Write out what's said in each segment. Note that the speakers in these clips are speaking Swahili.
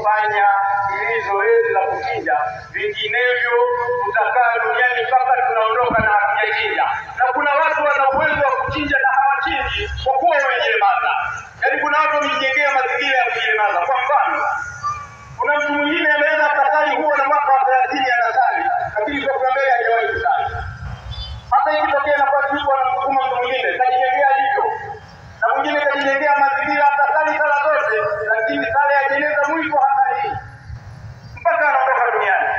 kufanya hili zoezi la kuchinja, vinginevyo tutakaa duniani mpaka tunaondoka na hatujachinja. Na kuna watu wana uwezo wa kuchinja na hawachinji kwa kuwa wamejilemaza. Yaani kuna watu wamejengea mazingira ya kujilemaza. Kwa mfano, kuna mtu mwingine anaweza akasali huo na mwaka wa 30 anasali, lakini kwa mbele hajawahi kusali. Hata ikitokea nafasi hiyo anamsukuma mtu mwingine, kajijengea hivyo. Na mwingine kajijengea mazingira atasali sala zote, lakini sala ya jeneza mwisho hasali mpaka anaondoka duniani.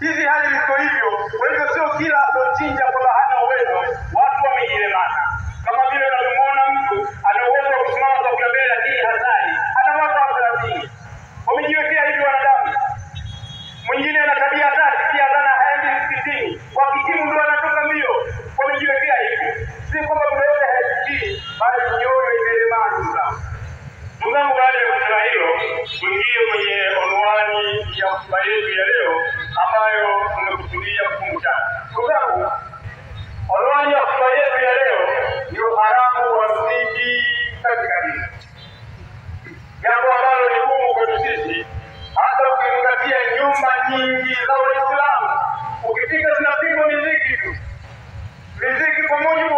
Hizi hali ziko hivyo. Kwa hivyo sio kila atochinja kwamba hana uwezo. Watu wamejilemaza. Kama vile unamuona mtu ana uwezo wa kusimama kwa mbele lakini hasali, ana mwaka wa 30. Wamejiwekea hivyo wanadamu. Mwingine ana tabia hatari, pia sana haendi msikitini. Kwa kikimu ndio anatoka mbio. Wamejiwekea hivyo. Si kwamba mmoja hasikii, bali nyoyo imelemana sana. Mungu baada ya kusema hilo, tuingie kwenye onwani ya hotuba yetu ya leo ambayo tumekusudia kukumbushana. Ndugu zangu, onwani ya hotuba yetu ya leo ni uharamu wa mziki katika dini. Jambo ambalo ni gumu kwetu sisi, hata ukizingatia nyumba nyingi za Waislamu, ukifika zinapigwa miziki tu. Miziki kwa mujibu